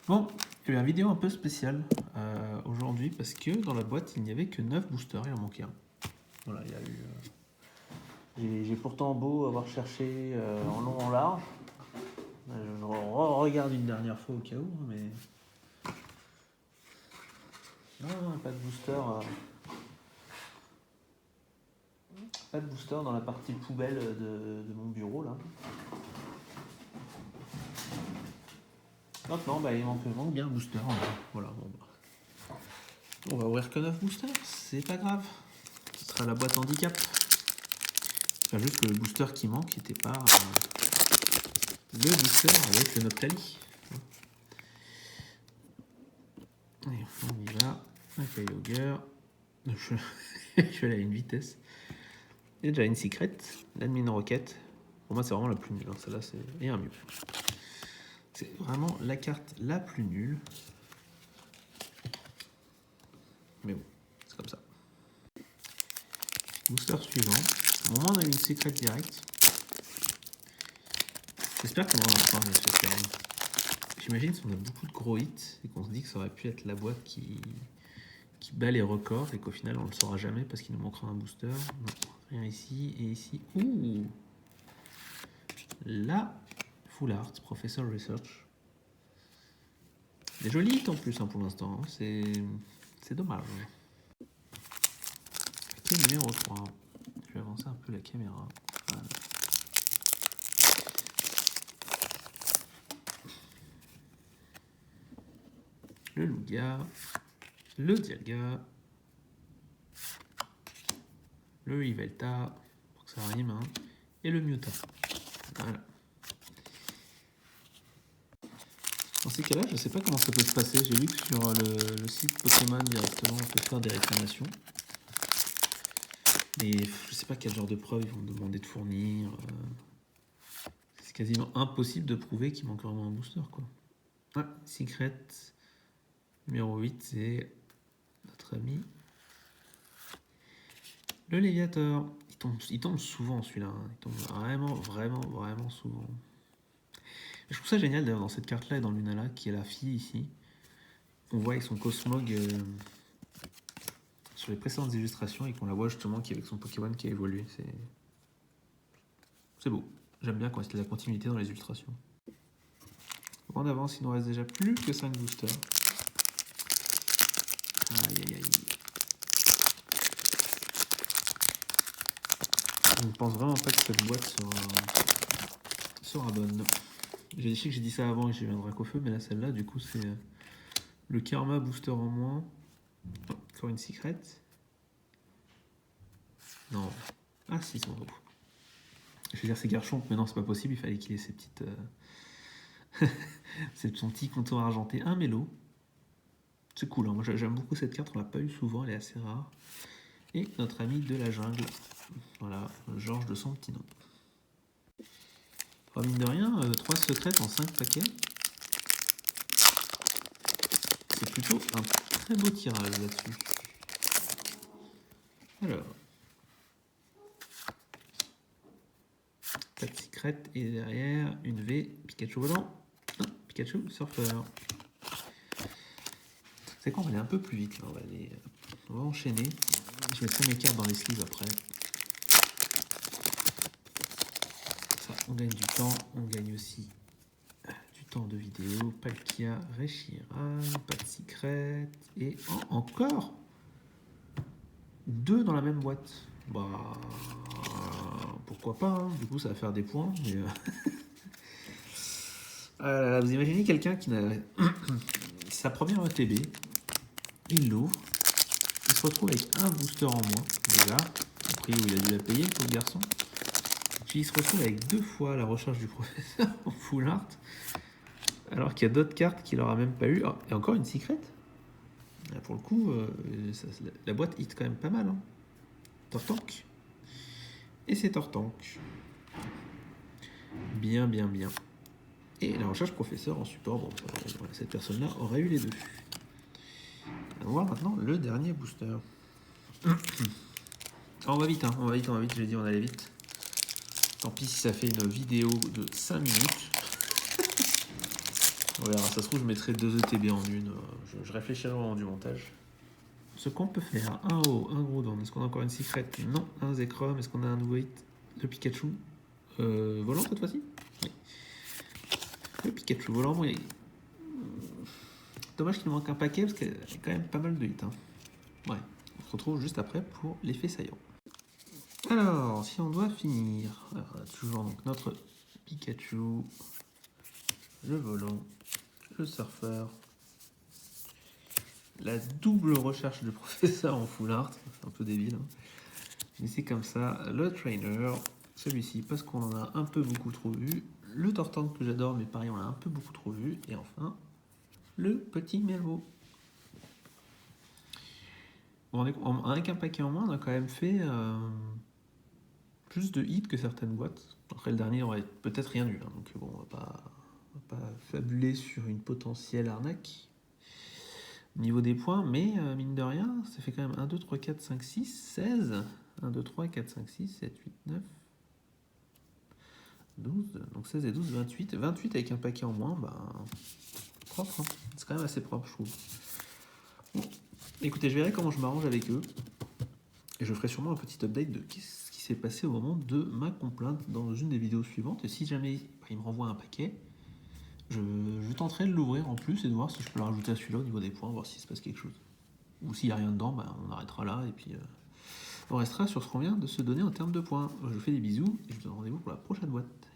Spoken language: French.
Bon, il y a eu une vidéo un peu spéciale aujourd'hui parce que dans la boîte il n'y avait que 9 boosters, il en manquait un. Voilà, il y a eu. J'ai pourtant beau avoir cherché en long en large. Je regarde une dernière fois au cas où, mais. Non, pas de booster. Pas de booster dans la partie poubelle de mon bureau là. Donc non, bah, il manque bien un booster. Voilà, bon, bah. On va ouvrir que 9 boosters, c'est pas grave. Ce sera la boîte handicap. Enfin, juste que le booster qui manque n'était pas le booster avec le Noctali. Allez, on y va. Avec la Yogger. Je suis allé à une vitesse. Il y a déjà une Secret, l'Admin Rocket. Pour moi, c'est vraiment la plus nulle. Celle-là, c'est un mieux. C'est vraiment la carte la plus nulle. Mais bon, c'est comme ça. Booster suivant. Au moment où on a eu une Secret direct. J'espère qu'on va en avoir une spéciale. J'imagine qu'on a beaucoup de gros hits et qu'on se dit que ça aurait pu être la boîte qui bat les records et qu'au final on ne le saura jamais parce qu'il nous manquera un booster. Non, rien ici et ici. Ouh, la Full Art Professor Research. Des jolis hits en plus hein, pour l'instant. Hein. C'est dommage. Qui est numéro 3. Je vais avancer un peu la caméra. Voilà. Le Lugia, le Dialga, le Yveltal, pour que ça rime, hein, et le Mewtwo. Voilà. Dans ces cas-là, je ne sais pas comment ça peut se passer. J'ai vu que sur le site Pokémon directement, on peut faire des réclamations. Mais je ne sais pas quel genre de preuves ils vont demander de fournir. C'est quasiment impossible de prouver qu'il manque vraiment un booster, quoi. Ah, Secret numéro 8, c'est notre ami le Léviator. Il tombe souvent celui-là. Hein. Il tombe vraiment souvent. Je trouve ça génial d'ailleurs dans cette carte-là et dans Lunala, qui est la fille ici. On voit avec son Cosmog sur les précédentes illustrations et qu'on la voit justement qui est avec son Pokémon qui a évolué. C'est beau. J'aime bien quand c'est la continuité dans les illustrations. En avance, il nous reste déjà plus que 5 boosters. Aïe. Je ne pense vraiment pas que cette boîte sera bonne. Je sais que j'ai dit ça avant et j'ai eu un drac au feu, mais là celle-là, du coup, c'est le Karma Booster en moins. Oh, encore une Secret. Non. Ah si, c'est bon. Je vais dire c'est Garchomp, mais non, c'est pas possible, il fallait qu'il ait ses petites... son petit contour argenté. Un mélo. C'est cool, hein. Moi j'aime beaucoup cette carte, on l'a pas eu souvent, elle est assez rare. Et notre ami de la jungle. Voilà, Georges de son petit nom. Oh, mine de rien, 3 secrètes en 5 paquets. C'est plutôt un très beau tirage là-dessus. Alors. Pas de secret et derrière une V, Pikachu volant. Ah, Pikachu surfeur. C'est quoi, on va aller un peu plus vite là, on va enchaîner. Je mettrai mes cartes dans les sleeves après. Ça, on gagne du temps, on gagne aussi du temps de vidéo. Palkia, Reshiram, pas de secret. Et encore 2 dans la même boîte. Bah, pourquoi pas, hein. Du coup ça va faire des points. Mais vous imaginez quelqu'un qui n'a sa première ETB, il l'ouvre, il se retrouve avec un booster en moins, déjà, au prix où il a dû la payer pour le garçon. Puis il se retrouve avec 2 fois la recherche du professeur en full art, alors qu'il y a d'autres cartes qu'il n'aura même pas eu. Oh, et encore une secret. Pour le coup, la boîte hit quand même pas mal. Hein. Tortank. Et c'est Tortank. Bien. Et la recherche professeur en support, bon, cette personne-là aurait eu les 2. On va voir maintenant le dernier booster. On va vite, j'ai dit on allait vite. Tant pis si ça fait une vidéo de 5 minutes. On verra, ça se trouve, je mettrai 2 ETB en une. Je réfléchirai au moment du montage. Ce qu'on peut faire, un haut, un gros don. Est-ce qu'on a encore une secret? Non. Un Zekrom. Est-ce qu'on a un nouveau hit? Le Pikachu. Volant cette fois-ci? Oui. Le Pikachu volant, oui. Dommage qu'il nous manque un paquet parce qu'il y a quand même pas mal de hits. Hein. Ouais. On se retrouve juste après pour l'effet saillant. Alors, si on doit finir, alors, on a toujours donc notre Pikachu, le volant, le surfeur, la double recherche de professeur en full art, c'est un peu débile, hein. Mais c'est comme ça, le trainer, celui-ci parce qu'on en a un peu beaucoup trop vu, le Tortank que j'adore mais pareil on l'a un peu beaucoup trop vu, et enfin le petit Melvo. Bon, avec un paquet en moins on a quand même fait plus de hits que certaines boîtes. Après le dernier aurait peut-être rien eu, hein, donc bon on va pas fabuler sur une potentielle arnaque au niveau des points, mais mine de rien, ça fait quand même 1, 2, 3, 4, 5, 6, 16. 1, 2, 3, 4, 5, 6, 7, 8, 9, 12. Donc 16 et 12, 28. 28 avec un paquet en moins, bah propre. Hein. C'est quand même assez propre, je trouve. Bon. Écoutez, je verrai comment je m'arrange avec eux. Et je ferai sûrement un petit update de ce qui s'est passé au moment de ma complainte dans une des vidéos suivantes. Et si jamais il me renvoie un paquet, je tenterai de l'ouvrir en plus et de voir si je peux le rajouter à celui-là au niveau des points, voir s'il se passe quelque chose. Ou s'il n'y a rien dedans, bah, on arrêtera là et puis on restera sur ce qu'on vient de se donner en termes de points. Je vous fais des bisous et je vous donne rendez-vous pour la prochaine boîte.